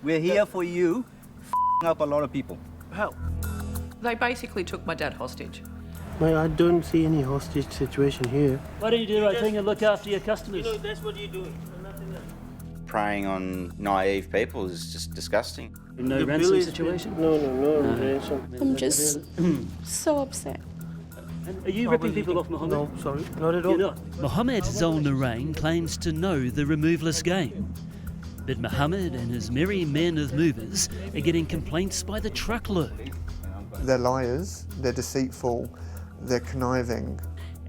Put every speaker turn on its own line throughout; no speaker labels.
We're here for you, up a lot of people.
How?
They basically took my dad hostage.
Mate, I don't see any hostage situation here.
Why don't you do the right thing and look after your customers?
You know, that's what you're doing. Nothing else.
Preying on naive people is just disgusting.
No
The
ransom
bill is-
situation?
No ransom.
I'm just so upset.
And are you ripping people off, Mohammed?
No, sorry, not at all.
You're not?
Mohammed Zul Narain claims to know the removalist game. But Mohammed and his merry men of movers are getting complaints by the truckload.
They're liars, they're deceitful, they're conniving.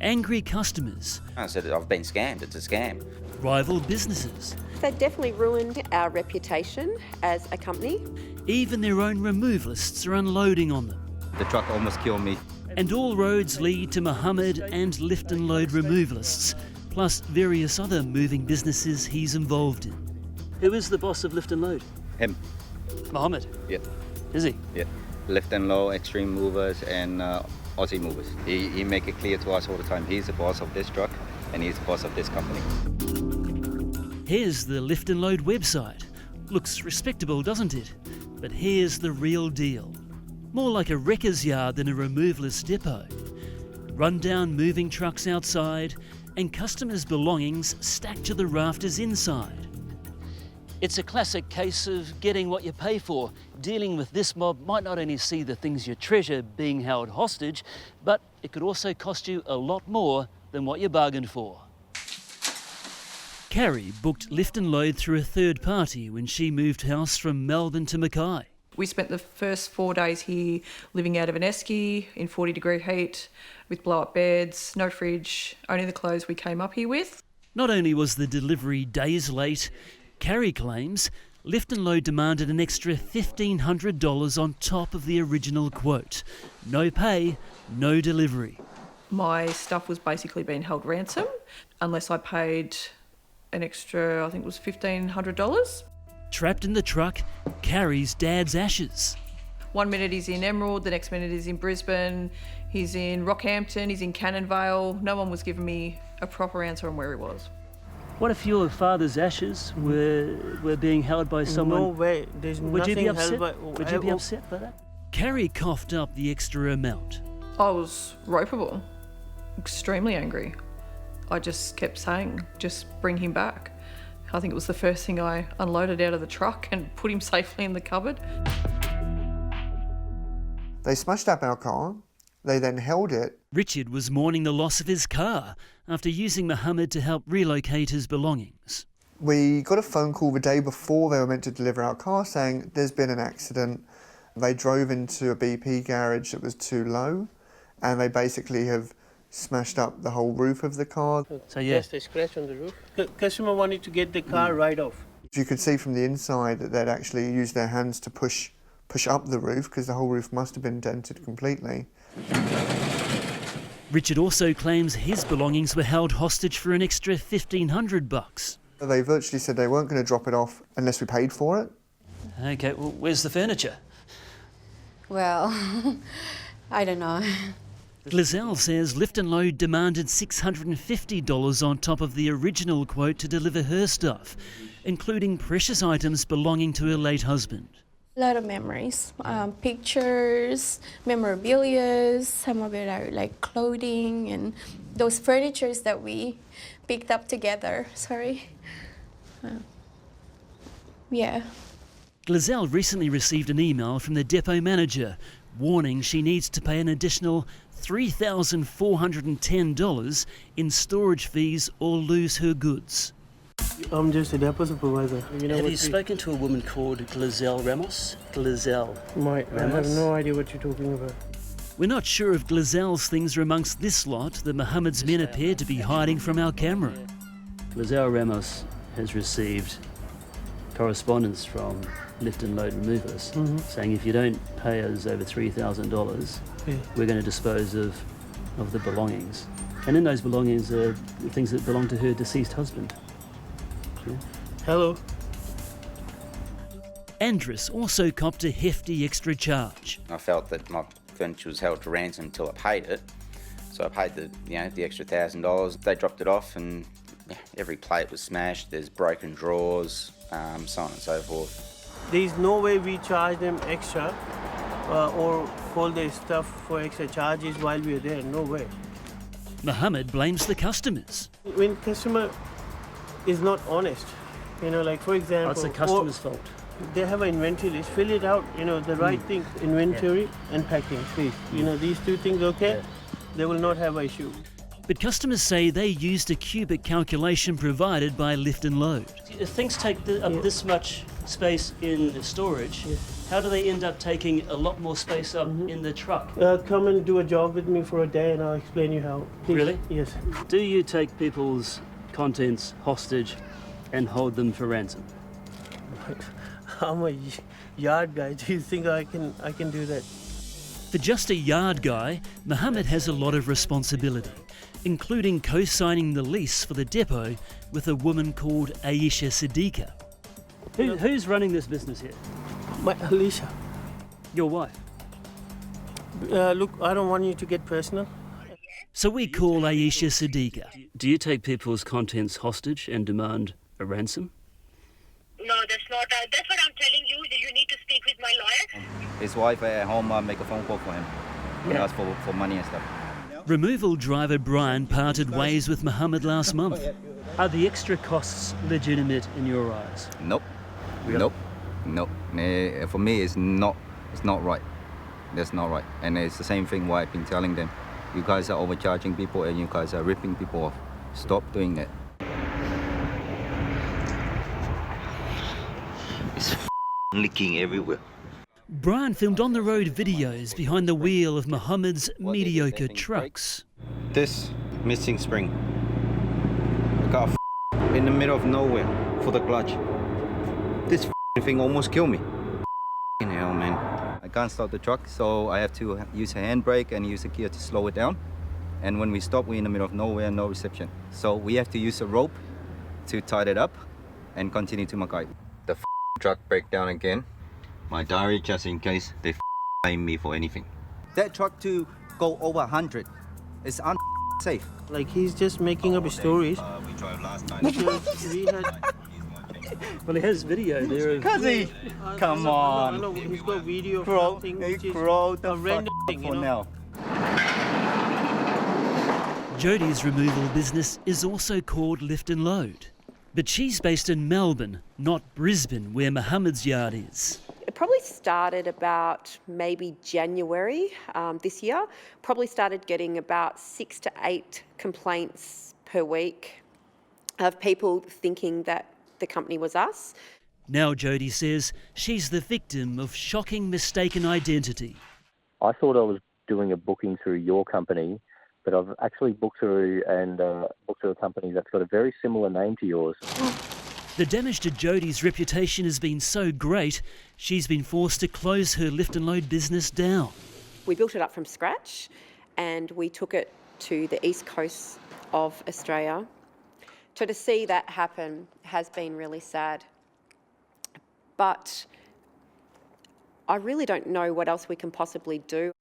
Angry customers,
I said, I've been scammed, it's a scam.
rival businesses,
They definitely ruined our reputation as a company.
even their own removalists are unloading on them.
The truck almost killed me.
And all roads lead to Mohammed and lift and load removalists, plus various other moving businesses he's involved in.
Who is the boss of Lift and Load?
Him.
Mohammed.
Yeah.
Is he?
Yeah. Lift and low, extreme movers, and Aussie movers. He make it clear to us all the time. He's the boss of this truck, and he's the boss of this company.
Here's the Lift and Load website. Looks respectable, doesn't it? But here's the real deal. More like a wrecker's yard than a removalist depot. Run-down moving trucks outside and customers' belongings stacked to the rafters inside. It's a classic case of getting what you pay for. Dealing with this mob might not only see the things you treasure being held hostage, but it could also cost you a lot more than what you bargained for. Carrie booked Lift and Load through a third party when she moved house from Melbourne to Mackay.
We spent the first 4 days here living out of an esky in 40-degree heat with blow-up beds, no fridge, only the clothes we came up here with.
Not only was the delivery days late, Carrie claims Lift and Load demanded an extra $1,500 on top of the original quote. No pay, no delivery.
My stuff was basically being held ransom unless I paid an extra, I think it was $1,500.
Trapped in the truck, Carrie's dad's ashes.
1 minute he's in Emerald, the next minute he's in Brisbane, he's in Rockhampton, he's in Cannonvale. No one was giving me a proper answer on where he was.
What if your father's ashes were being held by someone?
No way. There's
Would you
nothing
be upset?
held by...
Would you be upset by that?
Carrie coughed up the extra amount.
I was ropeable, extremely angry. I just kept saying, just bring him back. I think it was the first thing I unloaded out of the truck and put him safely in the cupboard.
They smashed up our car, they then held it.
Richard was mourning the loss of his car after using Mohammed to help relocate his belongings.
We got a phone call the day before they were meant to deliver our car saying there's been an accident. They drove into a BP garage that was too low and they basically have smashed up the whole roof of the car.
So yeah.
Just a scratch on the roof. Customer wanted to get the car right off.
You could see from the inside that they'd actually used their hands to push up the roof because the whole roof must have been dented completely.
Richard also claims his belongings were held hostage for an extra $1,500.
They virtually said they weren't going to drop it off unless we paid for it.
Okay, well, where's the furniture?
Well, I don't know.
Glazell says Lift and Load demanded $650 on top of the original quote to deliver her stuff, including precious items belonging to her late husband.
A lot of memories, pictures, memorabilia, some of it are like clothing and those furnitures that we picked up together, yeah.
Glazell recently received an email from the depot manager warning she needs to pay an additional $3,410 in storage fees or lose her goods.
I'm just a depot supervisor.
Have you spoken to a woman called Glazell Ramos? Glazell
I have no idea what you're talking about.
We're not sure if Glazell's things are amongst this lot that Mohammed's men appear to be hiding from our camera.
Glazell Ramos has received correspondence from Lift and Load Removers saying if you don't pay us over $3,000, we're going to dispose of the belongings. And in those belongings are things that belong to her deceased husband. Yeah.
Hello.
Andrus also copped a hefty extra charge.
I felt that my furniture was held to ransom until I paid it. So I paid the extra $1,000. They dropped it off and every plate was smashed. There's broken drawers, so on and so forth.
There's no way we charge them extra or hold their stuff for extra charges while we're there. No way.
Mohammed blames the customers.
When customer is not honest, like for example,
It's the customer's fault.
they have an inventory list, fill it out, the right things, inventory and packing, please. These two things, okay, they will not have an issue.
But customers say they used a cubic calculation provided by Lift and Load.
If things take up this much space in storage, how do they end up taking a lot more space up in the truck?
Come and do a job with me for a day and I'll explain you how. Please.
Really?
Yes.
Do you take people's contents hostage and hold them for ransom?
I'm a yard guy. Do you think I can do that?
For just a yard guy, Mohammed has a lot of responsibility, including co-signing the lease for the depot with a woman called Aisha Siddiqa.
Who's running this business here?
My Alicia.
Your wife?
Look, I don't want you to get personal.
So we call Aisha Siddiqa.
Do you take people's contents hostage and demand a ransom?
No, that's not. That's what I'm telling you. That you need to speak with my lawyer.
His wife at home make a phone call for him. He asked for money and stuff.
Removal driver Brian parted ways with Mohammed last month.
Are the extra costs legitimate in your eyes?
Nope.
Really?
Nope. For me, it's not right. That's not right. And it's the same thing why I've been telling them. You guys are overcharging people and you guys are ripping people off. Stop doing that. It's leaking everywhere.
Brian filmed on-the-road videos behind the wheel of Mohammed's mediocre trucks.
This missing spring. I got in the middle of nowhere for the clutch. This thing almost killed me. Hell, man. I can't start the truck, so I have to use a handbrake and use a gear to slow it down. And when we stop, we're in the middle of nowhere, no reception. So we have to use a rope to tie it up and continue to Mackay. The truck break down again. My diary just in case they blame me for anything. That truck to go over 100 is unsafe.
Like he's just making up stories.
We drove last night.
We had.
Well, he has video there of...
Cuzzy, come on.
I know, he's got video of
Bro,
something which is
the
a random thing,
for now.
Jodie's removal business is also called Lift and Load. But she's based in Melbourne, not Brisbane, where Mohammed's yard is.
It probably started about maybe January this year. Probably started getting about 6 to 8 complaints per week of people thinking that the company was us.
Now Jodie says she's the victim of shocking mistaken identity.
I thought I was doing a booking through your company, but I've actually booked through a company that's got a very similar name to yours.
The damage to Jodie's reputation has been so great, she's been forced to close her Lift and Load business down.
We built it up from scratch and we took it to the east coast of Australia. So to see that happen has been really sad. But I really don't know what else we can possibly do.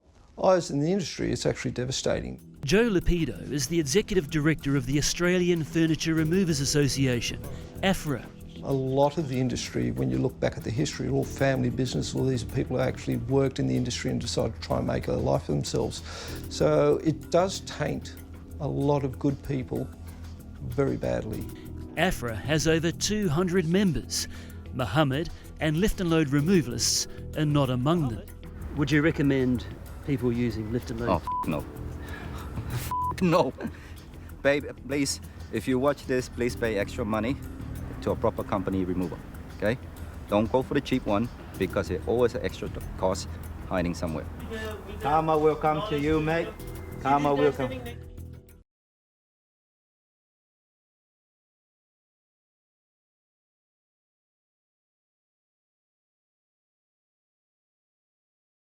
As in the industry, it's actually devastating.
Joe Lapido is the Executive Director of the Australian Furniture Removers Association, AFRA.
A lot of the industry, when you look back at the history, are all family business. All these people actually worked in the industry and decided to try and make a life for themselves. So it does taint a lot of good people very badly.
AFRA has over 200 members. Mohammed and Lift and Load removalists are not among them.
Would you recommend people using Lift and Load?
Oh, no. No. Babe, please, if you watch this, please pay extra money to a proper company remover, okay? Don't go for the cheap one because it always an extra cost hiding somewhere. Karma will come to you, mate. Karma will come.